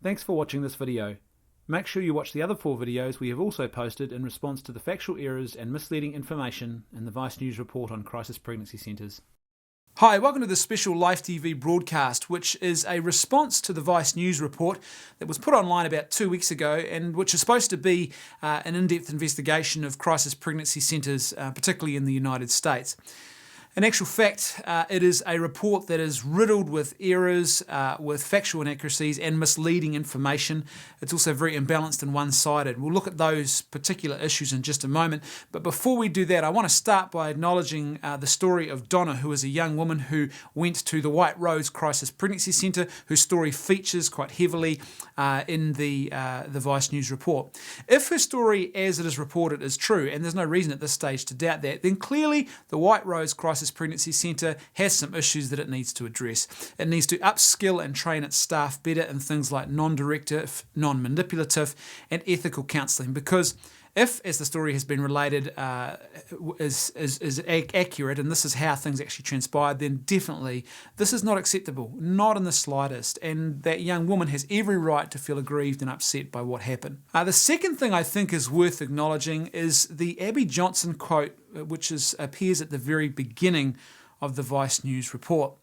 Thanks for watching this video. Make sure you watch the other 4 videos we have also posted in response to the factual errors and misleading information in the Vice News report on crisis pregnancy centres. Hi, welcome to this special Life TV broadcast, which is a response to the Vice News report that was put online about 2 weeks ago and which is supposed to be an in-depth investigation of crisis pregnancy centres, particularly in the United States. In actual fact, it is a report that is riddled with errors, with factual inaccuracies and misleading information. It's also very imbalanced and one-sided. We'll look at those particular issues in just a moment. But before we do that, I want to start by acknowledging the story of Donna, who is a young woman who went to the White Rose Crisis Pregnancy Centre, whose story features quite heavily in the Vice News report. If her story, as it is reported, is true, and there's no reason at this stage to doubt that, then clearly the White Rose Crisis Pregnancy Centre has some issues that it needs to address. It needs to upskill and train its staff better in things like non-directive, non-manipulative and ethical counselling, because if, as the story has been related, is accurate, and this is how things actually transpired, then definitely this is not acceptable, not in the slightest, and that young woman has every right to feel aggrieved and upset by what happened. The second thing I think is worth acknowledging is the Abby Johnson quote, which appears at the very beginning of the Vice News report.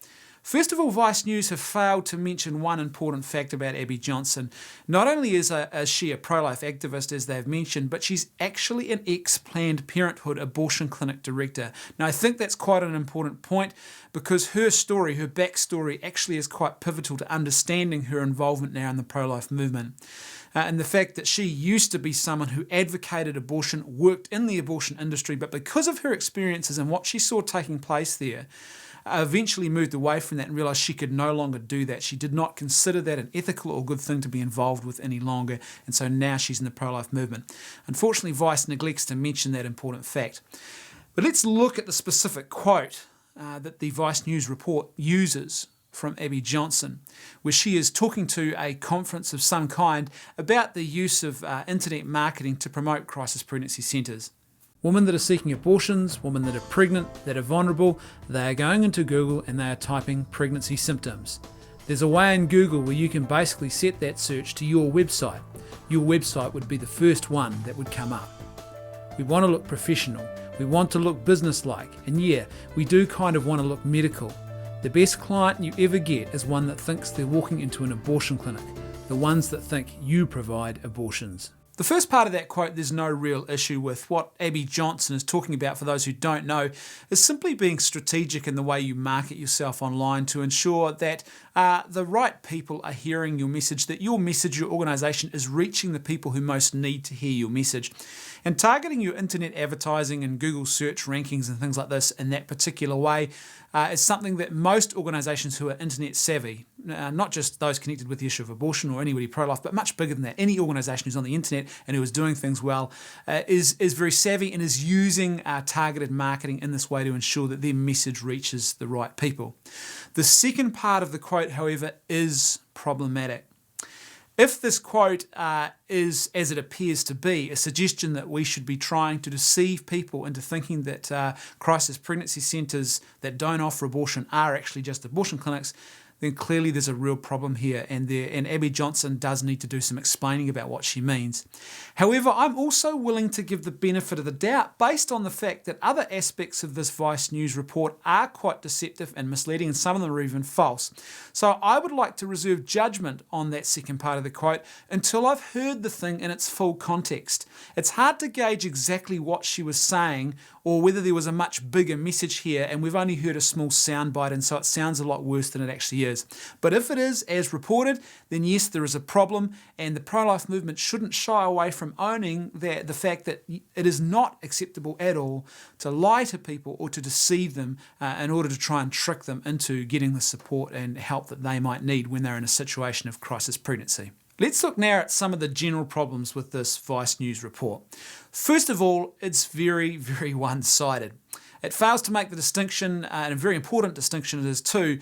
First of all, Vice News have failed to mention one important fact about Abby Johnson. Not only is she a pro-life activist, as they've mentioned, but she's actually an ex-Planned Parenthood abortion clinic director. Now, I think that's quite an important point because her story, her backstory, actually is quite pivotal to understanding her involvement now in the pro-life movement. And the fact that she used to be someone who advocated abortion, worked in the abortion industry, but because of her experiences and what she saw taking place there, eventually moved away from that and realised she could no longer do that. She did not consider that an ethical or good thing to be involved with any longer, and so now she's in the pro-life movement. Unfortunately, Vice neglects to mention that important fact. But let's look at the specific quote that the Vice News report uses from Abby Johnson, where she is talking to a conference of some kind about the use of internet marketing to promote crisis pregnancy centres. Women that are seeking abortions, women that are pregnant, that are vulnerable, they are going into Google and they are typing pregnancy symptoms. There's a way in Google where you can basically set that search to your website. Your website would be the first one that would come up. We want to look professional. We want to look businesslike. And yeah, we do kind of want to look medical. The best client you ever get is one that thinks they're walking into an abortion clinic. The ones that think you provide abortions. The first part of that quote, there's no real issue with. What Abby Johnson is talking about, for those who don't know, is simply being strategic in the way you market yourself online to ensure that the right people are hearing your message, that your message, your organisation is reaching the people who most need to hear your message. And targeting your internet advertising and Google search rankings and things like this in that particular way is something that most organisations who are internet savvy, not just those connected with the issue of abortion or anybody pro-life, but much bigger than that, any organisation who's on the internet and who is doing things well, is very savvy and is using targeted marketing in this way to ensure that their message reaches the right people. The second part of the quote, however, is problematic. If this quote is, as it appears to be, a suggestion that we should be trying to deceive people into thinking that crisis pregnancy centres that don't offer abortion are actually just abortion clinics, then clearly there's a real problem here, and Abby Johnson does need to do some explaining about what she means. However, I'm also willing to give the benefit of the doubt based on the fact that other aspects of this Vice News report are quite deceptive and misleading, and some of them are even false. So I would like to reserve judgment on that second part of the quote until I've heard the thing in its full context. It's hard to gauge exactly what she was saying or whether there was a much bigger message here, and we've only heard a small soundbite, and so it sounds a lot worse than it actually is. But if it is as reported, then yes, there is a problem, and the pro-life movement shouldn't shy away from owning the fact that it is not acceptable at all to lie to people or to deceive them in order to try and trick them into getting the support and help that they might need when they're in a situation of crisis pregnancy. Let's look now at some of the general problems with this Vice News report. First of all, it's very, very one-sided. It fails to make the distinction, and a very important distinction it is too,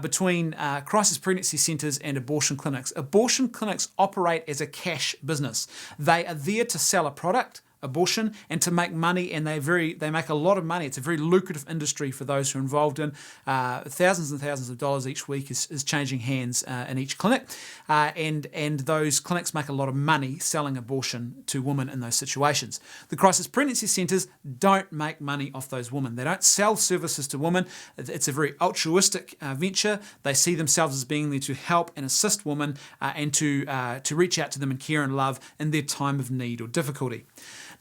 between crisis pregnancy centres and abortion clinics. Abortion clinics operate as a cash business. They are there to sell a product, abortion and to make money, and they make a lot of money. It's a very lucrative industry for those who are involved in. Thousands and thousands of dollars each week is changing hands in each clinic, and those clinics make a lot of money selling abortion to women in those situations. The crisis pregnancy centres don't make money off those women. They don't sell services to women. It's a very altruistic venture. They see themselves as being there to help and assist women and to reach out to them in care and love in their time of need or difficulty.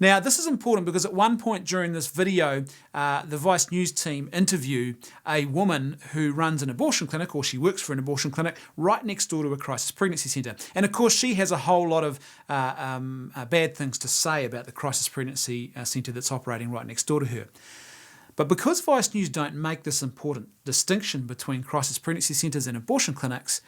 Now, this is important because at one point during this video, the Vice News team interview a woman who runs an abortion clinic, or she works for an abortion clinic, right next door to a crisis pregnancy centre. And of course, she has a whole lot of bad things to say about the crisis pregnancy centre that's operating right next door to her. But because Vice News don't make this important distinction between crisis pregnancy centres and abortion clinics,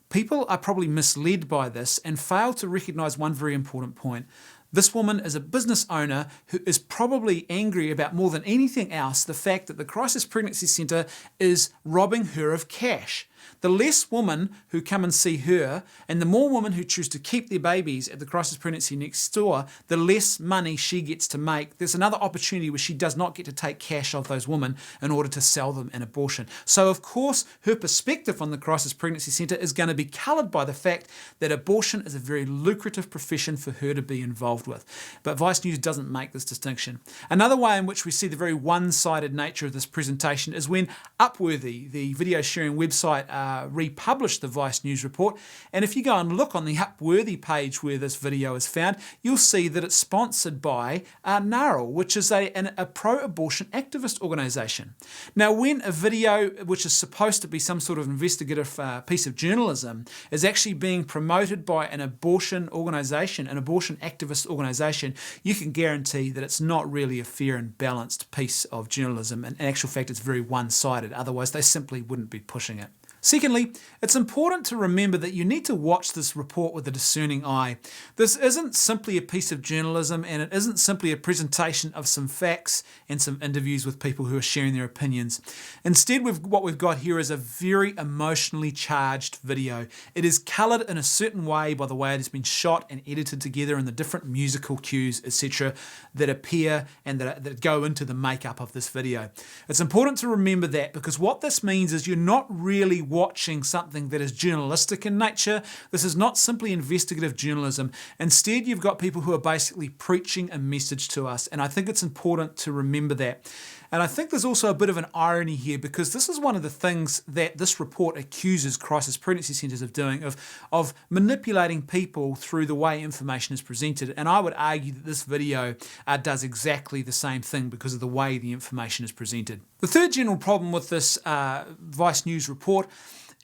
people are probably misled by this and fail to recognise one very important point. This woman is a business owner who is probably angry about more than anything else the fact that the crisis pregnancy centre is robbing her of cash. The less women who come and see her, and the more women who choose to keep their babies at the crisis pregnancy next door, the less money she gets to make. There's another opportunity where she does not get to take cash off those women in order to sell them an abortion. So of course, her perspective on the crisis pregnancy centre is going to be coloured by the fact that abortion is a very lucrative profession for her to be involved with. But Vice News doesn't make this distinction. Another way in which we see the very one-sided nature of this presentation is when Upworthy, the video sharing website, republished the Vice News report. And if you go and look on the Upworthy page where this video is found, you'll see that it's sponsored by NARAL, which is a pro-abortion activist organisation. Now, when a video which is supposed to be some sort of investigative piece of journalism is actually being promoted by an abortion organisation, an abortion activist organisation, you can guarantee that it's not really a fair and balanced piece of journalism. And in actual fact, it's very one-sided. Otherwise, they simply wouldn't be pushing it. Secondly, it's important to remember that you need to watch this report with a discerning eye. This isn't simply a piece of journalism, and it isn't simply a presentation of some facts and some interviews with people who are sharing their opinions. Instead, what we've got here is a very emotionally charged video. It is coloured in a certain way by the way it has been shot and edited together in the different musical cues, etc., that appear and that go into the makeup of this video. It's important to remember that, because what this means is you're not really watching something that is journalistic in nature. This is not simply investigative journalism. Instead, you've got people who are basically preaching a message to us, and I think it's important to remember that. And I think there's also a bit of an irony here, because this is one of the things that this report accuses crisis pregnancy centres of doing, of manipulating people through the way information is presented. And I would argue that this video does exactly the same thing because of the way the information is presented. The third general problem with this Vice News report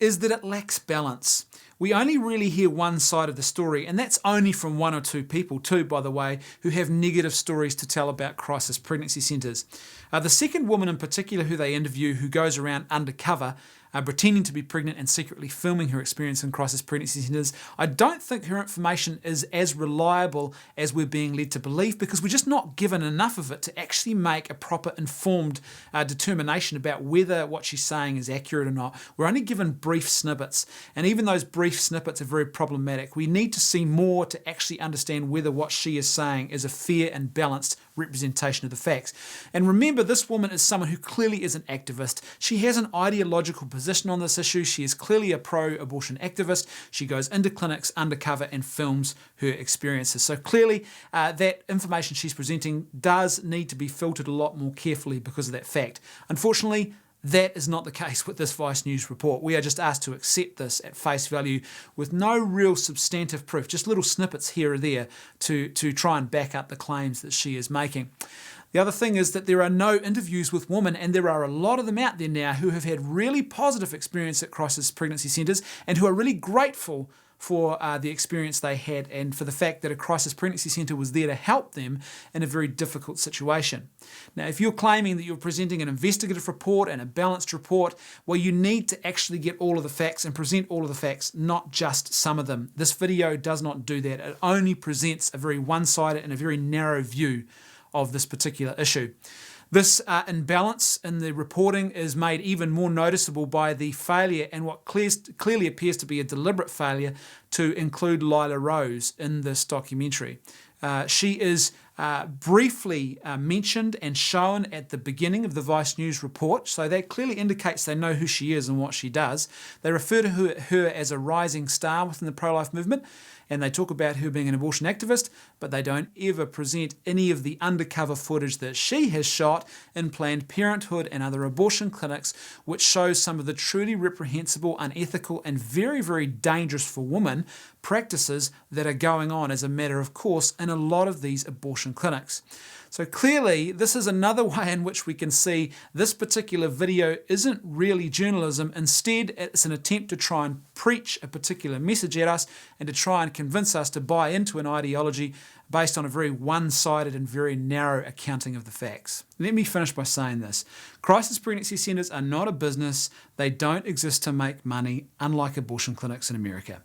is that it lacks balance. We only really hear one side of the story, and that's only from one or two people too, by the way, who have negative stories to tell about crisis pregnancy centres. The second woman in particular who they interview, who goes around undercover, pretending to be pregnant and secretly filming her experience in crisis pregnancy centres, I don't think her information is as reliable as we're being led to believe, because we're just not given enough of it to actually make a proper informed determination about whether what she's saying is accurate or not. We're only given brief snippets, and even those brief snippets are very problematic. We need to see more to actually understand whether what she is saying is a fair and balanced representation of the facts. And remember, this woman is someone who clearly is an activist. She has an ideological position on this issue. She is clearly a pro-abortion activist. She goes into clinics undercover and films her experiences. So clearly that information she's presenting does need to be filtered a lot more carefully because of that fact. Unfortunately, that is not the case with this Vice News report. We are just asked to accept this at face value with no real substantive proof, just little snippets here or there to try and back up the claims that she is making. The other thing is that there are no interviews with women, and there are a lot of them out there now who have had really positive experience at crisis pregnancy centres and who are really grateful for the experience they had and for the fact that a crisis pregnancy centre was there to help them in a very difficult situation. Now, if you're claiming that you're presenting an investigative report and a balanced report, well, you need to actually get all of the facts and present all of the facts, not just some of them. This video does not do that. It only presents a very one-sided and a very narrow view of this particular issue. This imbalance in the reporting is made even more noticeable by the failure, and what clearly appears to be a deliberate failure, to include Lila Rose in this documentary. She is briefly mentioned and shown at the beginning of the Vice News report, so that clearly indicates they know who she is and what she does. They refer to her as a rising star within the pro-life movement, and they talk about her being an abortion activist, but they don't ever present any of the undercover footage that she has shot in Planned Parenthood and other abortion clinics, which shows some of the truly reprehensible, unethical, and very, very dangerous for women practices that are going on as a matter of course in a lot of these abortion clinics. So clearly, this is another way in which we can see this particular video isn't really journalism. Instead, it's an attempt to try and preach a particular message at us and to try and convince us to buy into an ideology based on a very one-sided and very narrow accounting of the facts. Let me finish by saying this. Crisis pregnancy centres are not a business. They don't exist to make money, unlike abortion clinics in America.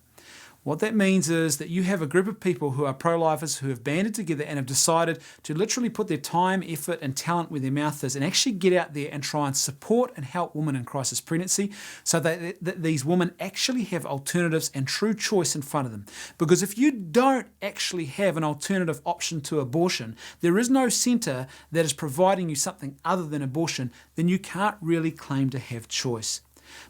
What that means is that you have a group of people who are pro-lifers who have banded together and have decided to literally put their time, effort and talent where their mouth is and actually get out there and try and support and help women in crisis pregnancy so that these women actually have alternatives and true choice in front of them. Because if you don't actually have an alternative option to abortion, there is no centre that is providing you something other than abortion, then you can't really claim to have choice.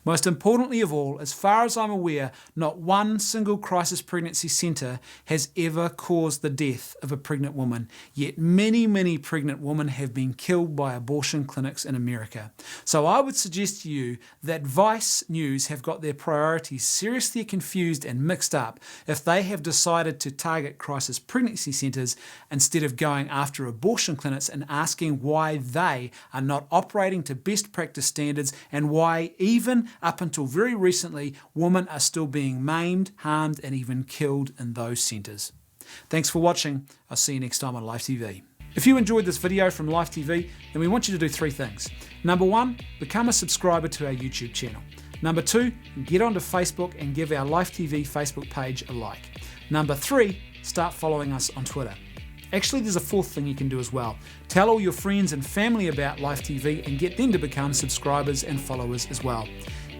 Most importantly of all, as far as I'm aware, not one single crisis pregnancy centre has ever caused the death of a pregnant woman, yet many, many pregnant women have been killed by abortion clinics in America. So I would suggest to you that Vice News have got their priorities seriously confused and mixed up if they have decided to target crisis pregnancy centres instead of going after abortion clinics and asking why they are not operating to best practice standards and why even up until very recently, women are still being maimed, harmed, and even killed in those centres. Thanks for watching. I'll see you next time on Life TV. If you enjoyed this video from Life TV, then we want you to do 3 things. Number 1, become a subscriber to our YouTube channel. Number 2, get onto Facebook and give our Life TV Facebook page a like. Number 3, start following us on Twitter. Actually, there's a 4th thing you can do as well. Tell all your friends and family about Life TV and get them to become subscribers and followers as well.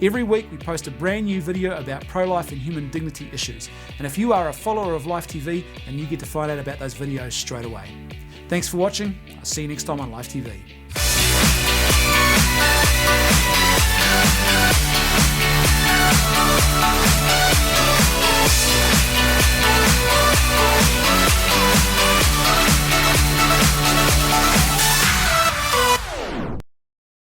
Every week we post a brand new video about pro-life and human dignity issues. And if you are a follower of Life TV, then you get to find out about those videos straight away. Thanks for watching. I'll see you next time on Life TV.